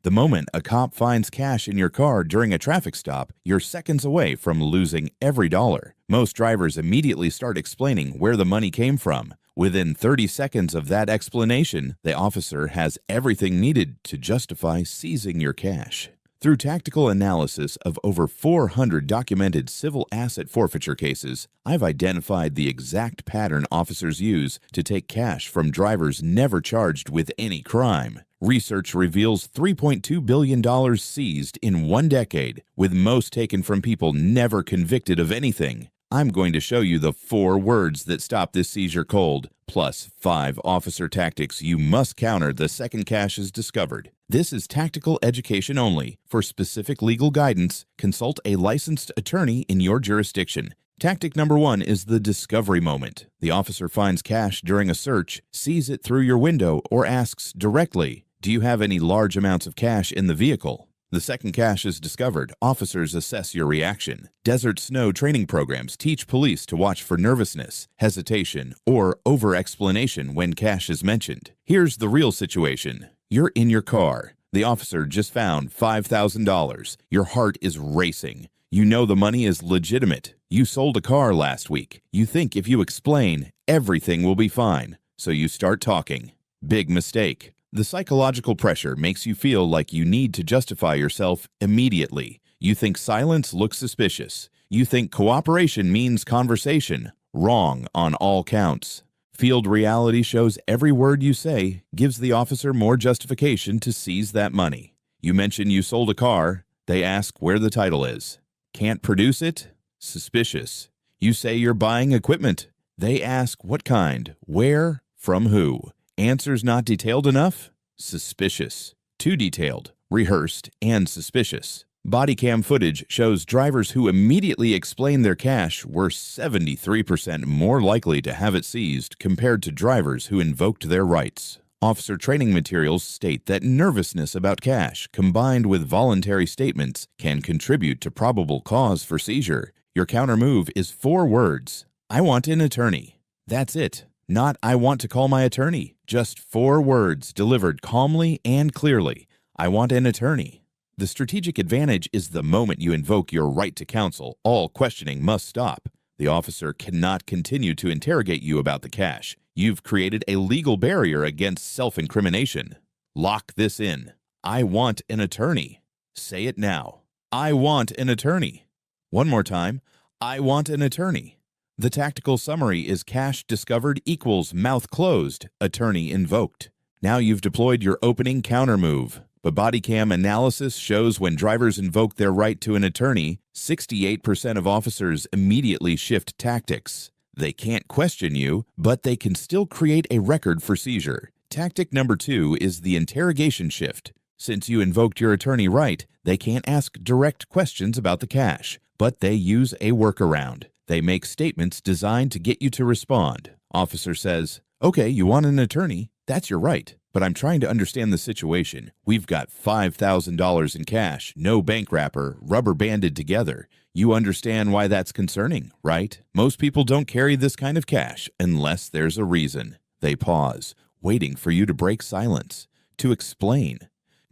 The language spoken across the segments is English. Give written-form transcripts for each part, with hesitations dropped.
The moment a cop finds cash in your car during a traffic stop, you're seconds away from losing every dollar. Most drivers immediately start explaining where the money came from. Within 30 seconds of that explanation, the officer has everything needed to justify seizing your cash. Through tactical analysis of over 400 documented civil asset forfeiture cases, I've identified the exact pattern officers use to take cash from drivers never charged with any crime. Research reveals $3.2 billion seized in 1 decade, with most taken from people never convicted of anything. I'm going to show you the 4 words that stop this seizure cold, plus 5 officer tactics you must counter the second cash is discovered. This is tactical education only. For specific legal guidance, consult a licensed attorney in your jurisdiction. Tactic number 1 is the discovery moment. The officer finds cash during a search, sees it through your window, or asks directly, "Do you have any large amounts of cash in the vehicle?" The second cash is discovered. Officers assess your reaction. Desert snow training programs teach police to watch for nervousness, hesitation, or over-explanation when cash is mentioned. Here's the real situation. You're in your car. The officer just found $5,000. Your heart is racing. You know the money is legitimate. You sold a car last week. You think if you explain, everything will be fine. So you start talking. Big mistake. The psychological pressure makes you feel like you need to justify yourself immediately. You think silence looks suspicious. You think cooperation means conversation. Wrong on all counts. Field reality shows every word you say gives the officer more justification to seize that money. You mention you sold a car. They ask where the title is. Can't produce it? Suspicious. You say you're buying equipment. They ask what kind, where, from who. Answers not detailed enough? Suspicious. Too detailed, rehearsed, and suspicious. Body cam footage shows drivers who immediately explained their cash were 73% more likely to have it seized compared to drivers who invoked their rights. Officer training materials state that nervousness about cash combined with voluntary statements can contribute to probable cause for seizure. Your counter move is 4 words. I want an attorney. That's it. Not I want to call my attorney. Just 4 words delivered calmly and clearly. I want an attorney. The strategic advantage is the moment you invoke your right to counsel, all questioning must stop. The officer cannot continue to interrogate you about the cash. You've created a legal barrier against self-incrimination. Lock this in. I want an attorney. Say it now. I want an attorney. One more time. I want an attorney. The tactical summary is cash discovered equals mouth closed, attorney invoked. Now you've deployed your opening counter move. But body cam analysis shows when drivers invoke their right to an attorney, 68% of officers immediately shift tactics. They can't question you, but they can still create a record for seizure. Tactic number 2 is the interrogation shift. Since you invoked your attorney right, they can't ask direct questions about the cash, but they use a workaround. They make statements designed to get you to respond. Officer says, "Okay, you want an attorney? That's your right. But I'm trying to understand the situation. We've got $5,000 in cash, no bank wrapper, rubber banded together. You understand why that's concerning, right? Most people don't carry this kind of cash unless there's a reason." They pause, waiting for you to break silence, to explain,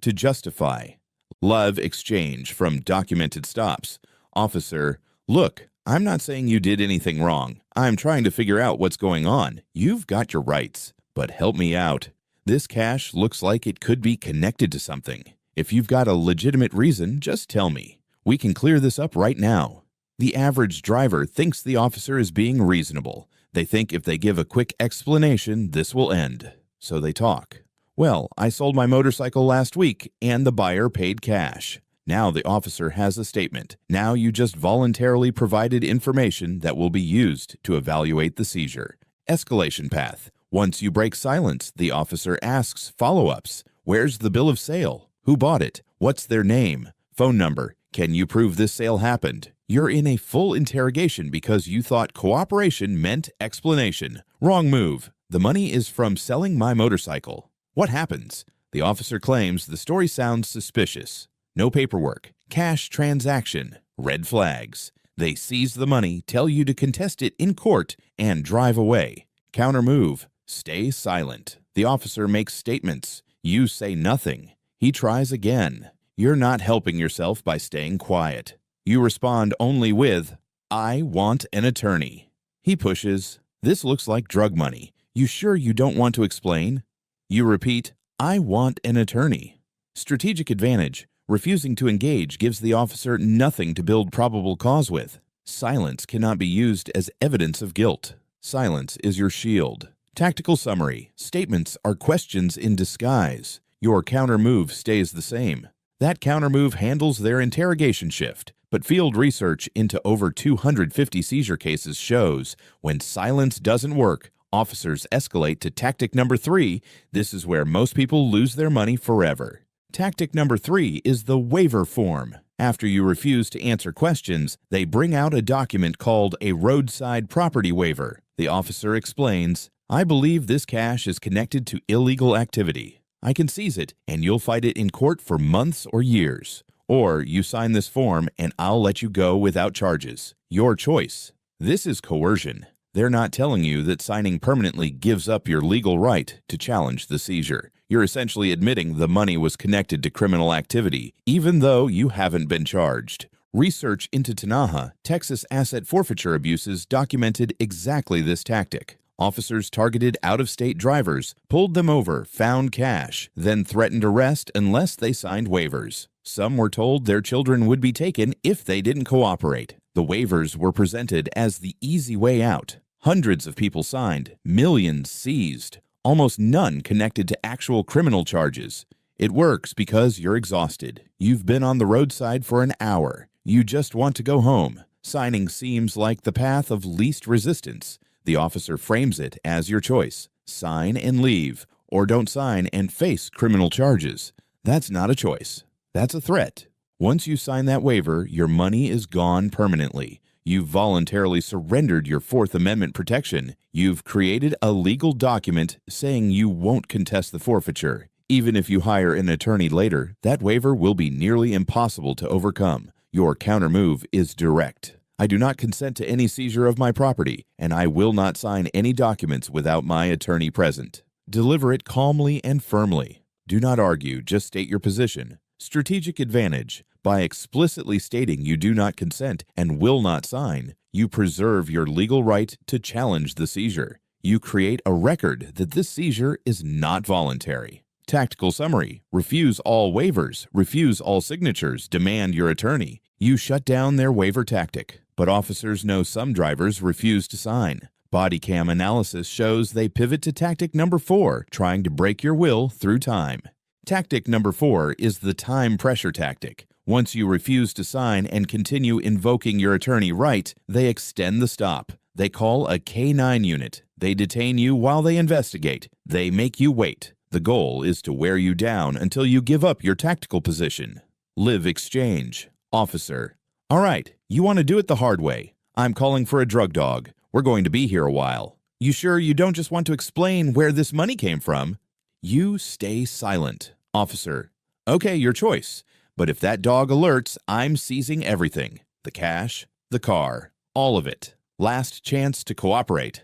to justify. Live exchange from documented stops. Officer, "Look, I'm not saying you did anything wrong. I'm trying to figure out what's going on. You've got your rights, but help me out. This cash looks like it could be connected to something. If you've got a legitimate reason, just tell me. We can clear this up right now." The average driver thinks the officer is being reasonable. They think if they give a quick explanation, this will end. So they talk. "Well, I sold my motorcycle last week and the buyer paid cash." Now the officer has a statement. Now you just voluntarily provided information that will be used to evaluate the seizure. Escalation path. Once you break silence, the officer asks follow-ups. Where's the bill of sale? Who bought it? What's their name? Phone number? Can you prove this sale happened? You're in a full interrogation because you thought cooperation meant explanation. Wrong move. The money is from selling my motorcycle. What happens? The officer claims the story sounds suspicious. No paperwork. Cash transaction. Red flags. They seize the money, tell you to contest it in court, and drive away. Counter move. Stay silent. The officer makes statements. You say nothing. He tries again. You're not helping yourself by staying quiet. You respond only with, "I want an attorney." He pushes, "This looks like drug money. You sure you don't want to explain?" You repeat, "I want an attorney." Strategic advantage. Refusing to engage gives the officer nothing to build probable cause with. Silence cannot be used as evidence of guilt. Silence is your shield. Tactical summary. Statements are questions in disguise. Your counter move stays the same. That counter move handles their interrogation shift, but field research into over 250 seizure cases shows when silence doesn't work, officers escalate to tactic number 3. This is where most people lose their money forever. Tactic number 3 is the waiver form. After you refuse to answer questions, they bring out a document called a roadside property waiver. The officer explains, "I believe this cash is connected to illegal activity. I can seize it, and you'll fight it in court for months or years. Or you sign this form, and I'll let you go without charges. Your choice." This is coercion. They're not telling you that signing permanently gives up your legal right to challenge the seizure. You're essentially admitting the money was connected to criminal activity, even though you haven't been charged. Research into Tanaha, Texas asset forfeiture abuses documented exactly this tactic. Officers targeted out-of-state drivers, pulled them over, found cash, then threatened arrest unless they signed waivers. Some were told their children would be taken if they didn't cooperate. The waivers were presented as the easy way out. Hundreds of people signed, millions seized, almost none connected to actual criminal charges. It works because you're exhausted. You've been on the roadside for an hour. You just want to go home. Signing seems like the path of least resistance. The officer frames it as your choice. Sign and leave, or don't sign and face criminal charges. That's not a choice. That's a threat. Once you sign that waiver, your money is gone permanently. You've voluntarily surrendered your Fourth Amendment protection. You've created a legal document saying you won't contest the forfeiture. Even if you hire an attorney later, that waiver will be nearly impossible to overcome. Your countermove is direct. I do not consent to any seizure of my property, and I will not sign any documents without my attorney present. Deliver it calmly and firmly. Do not argue, just state your position. Strategic advantage. By explicitly stating you do not consent and will not sign, you preserve your legal right to challenge the seizure. You create a record that this seizure is not voluntary. Tactical summary. Refuse all waivers, refuse all signatures, demand your attorney. You shut down their waiver tactic, but officers know some drivers refuse to sign. Body cam analysis shows they pivot to tactic number 4, trying to break your will through time. Tactic number 4 is the time pressure tactic. Once you refuse to sign and continue invoking your attorney right, they extend the stop. They call a K-9 unit. They detain you while they investigate. They make you wait. The goal is to wear you down until you give up your tactical position. Live exchange. Officer. All right, you want to do it the hard way. I'm calling for a drug dog. We're going to be here a while. You sure you don't just want to explain where this money came from? You stay silent. Officer. Okay, your choice. But if that dog alerts, I'm seizing everything. The cash, the car, all of it. Last chance to cooperate.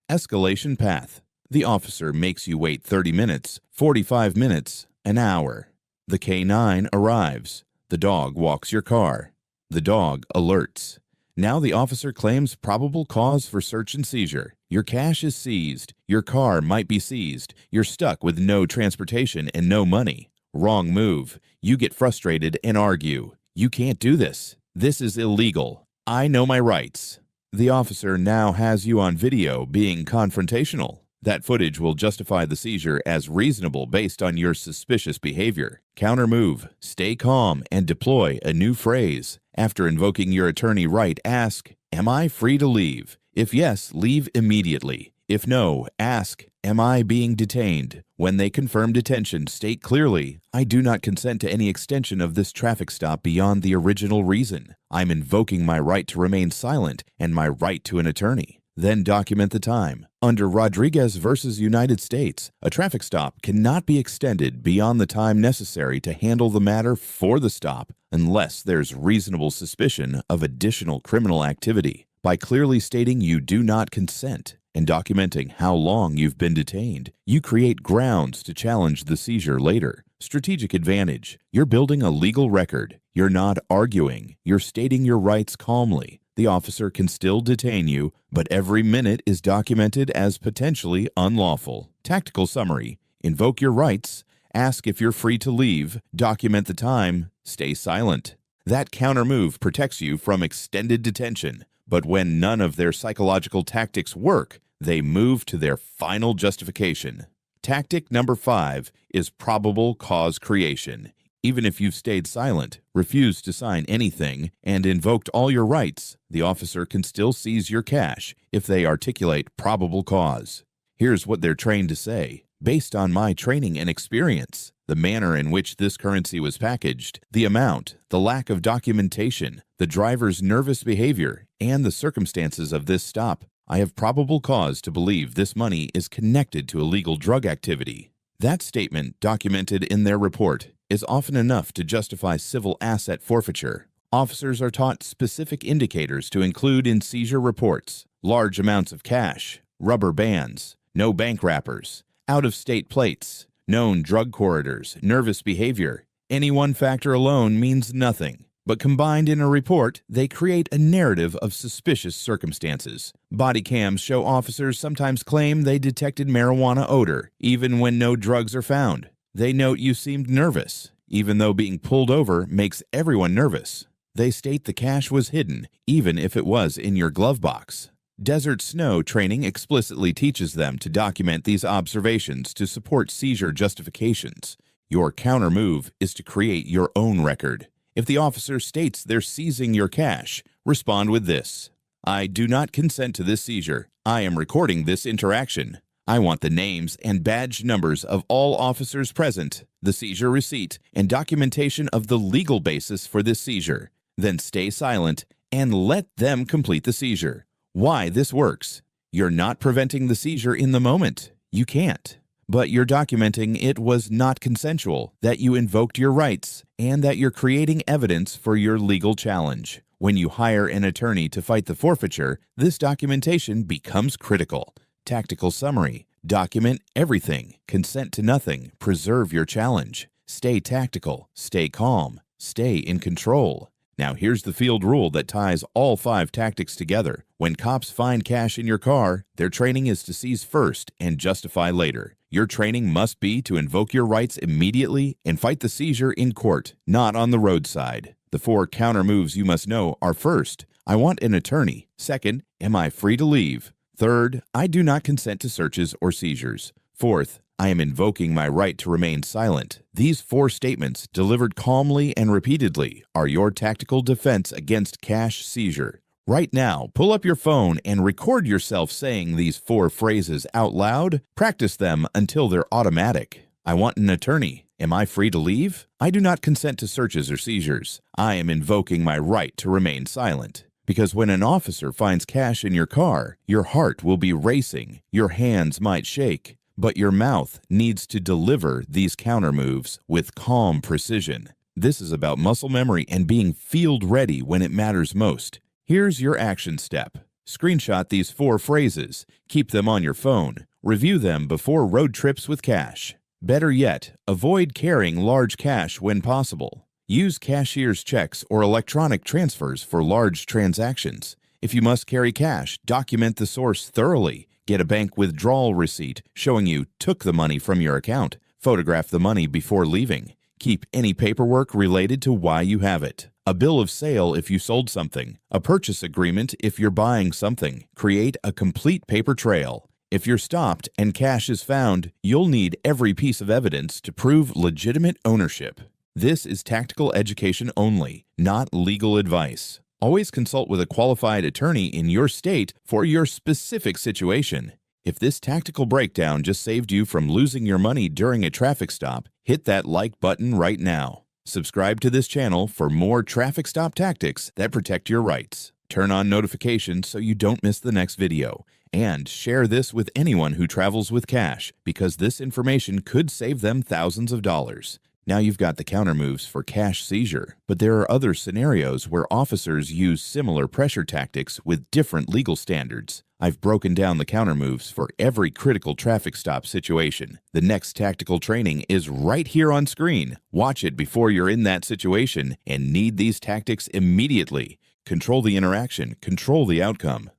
Escalation path. The officer makes you wait 30 minutes, 45 minutes, an hour. The K-9 arrives. The dog walks your car. The dog alerts. Now the officer claims probable cause for search and seizure. Your cash is seized. Your car might be seized. You're stuck with no transportation and no money. Wrong move. You get frustrated and argue. You can't do this. This is illegal. I know my rights. The officer now has you on video being confrontational. That footage will justify the seizure as reasonable based on your suspicious behavior. Counter move. Stay calm and deploy a new phrase. After invoking your attorney right, ask, "Am I free to leave?" If yes, leave immediately. If no, ask, "Am I being detained?" When they confirm detention, state clearly, "I do not consent to any extension of this traffic stop beyond the original reason. I'm invoking my right to remain silent and my right to an attorney." Then document the time. Under Rodriguez versus United States, a traffic stop cannot be extended beyond the time necessary to handle the matter for the stop unless there's reasonable suspicion of additional criminal activity. By clearly stating you do not consent and documenting how long you've been detained, you create grounds to challenge the seizure later. Strategic advantage. You're building a legal record. You're not arguing. You're stating your rights calmly. The officer can still detain you, but every minute is documented as potentially unlawful. Tactical summary. Invoke your rights. Ask if you're free to leave. Document the time. Stay silent. That counter move protects you from extended detention. But when none of their psychological tactics work, they move to their final justification. Tactic number 5 is probable cause creation. Even if you've stayed silent, refused to sign anything, and invoked all your rights, the officer can still seize your cash if they articulate probable cause. Here's what they're trained to say. Based on my training and experience, the manner in which this currency was packaged, the amount, the lack of documentation, the driver's nervous behavior, and the circumstances of this stop, I have probable cause to believe this money is connected to illegal drug activity. That statement, documented in their report, is often enough to justify civil asset forfeiture. Officers are taught specific indicators to include in seizure reports: large amounts of cash, rubber bands, no bank wrappers, out-of-state plates, known drug corridors, nervous behavior. Any one factor alone means nothing, but combined in a report, they create a narrative of suspicious circumstances. Body cams show officers sometimes claim they detected marijuana odor, even when no drugs are found. They note you seemed nervous, even though being pulled over makes everyone nervous. They state the cash was hidden, even if it was in your glove box. Desert Snow training explicitly teaches them to document these observations to support seizure justifications. Your counter move is to create your own record. If the officer states they're seizing your cash, respond with this: I do not consent to this seizure. I am recording this interaction. I want the names and badge numbers of all officers present, the seizure receipt, and documentation of the legal basis for this seizure. Then stay silent and let them complete the seizure. Why this works. You're not preventing the seizure in the moment. You can't. But you're documenting it was not consensual, that you invoked your rights, and that you're creating evidence for your legal challenge. When you hire an attorney to fight the forfeiture, this documentation becomes critical. Tactical summary. Document everything. Consent to nothing. Preserve your challenge. Stay tactical. Stay calm. Stay in control. Now here's the field rule that ties all 5 tactics together. When cops find cash in your car, their training is to seize first and justify later. Your training must be to invoke your rights immediately and fight the seizure in court, not on the roadside. The 4 counter moves you must know are: first, I want an attorney. Second, am I free to leave? Third, I do not consent to searches or seizures. Fourth, I am invoking my right to remain silent. These 4 statements, delivered calmly and repeatedly, are your tactical defense against cash seizure. Right now, pull up your phone and record yourself saying these 4 phrases out loud. Practice them until they're automatic. I want an attorney. Am I free to leave? I do not consent to searches or seizures. I am invoking my right to remain silent. Because when an officer finds cash in your car, your heart will be racing, your hands might shake, but your mouth needs to deliver these counter moves with calm precision. This is about muscle memory and being field ready when it matters most. Here's your action step. Screenshot these 4 phrases. Keep them on your phone. Review them before road trips with cash. Better yet, avoid carrying large cash when possible. Use cashier's checks or electronic transfers for large transactions. If you must carry cash, document the source thoroughly. Get a bank withdrawal receipt showing you took the money from your account. Photograph the money before leaving. Keep any paperwork related to why you have it. A bill of sale if you sold something. A purchase agreement if you're buying something. Create a complete paper trail. If you're stopped and cash is found, you'll need every piece of evidence to prove legitimate ownership. This is tactical education only, not legal advice. Always consult with a qualified attorney in your state for your specific situation. If this tactical breakdown just saved you from losing your money during a traffic stop, hit that like button right now. Subscribe to this channel for more traffic stop tactics that protect your rights. Turn on notifications so you don't miss the next video. And share this with anyone who travels with cash, because this information could save them thousands of dollars. Now you've got the countermoves for cash seizure, but there are other scenarios where officers use similar pressure tactics with different legal standards. I've broken down the countermoves for every critical traffic stop situation. The next tactical training is right here on screen. Watch it before you're in that situation and need these tactics immediately. Control the interaction, control the outcome.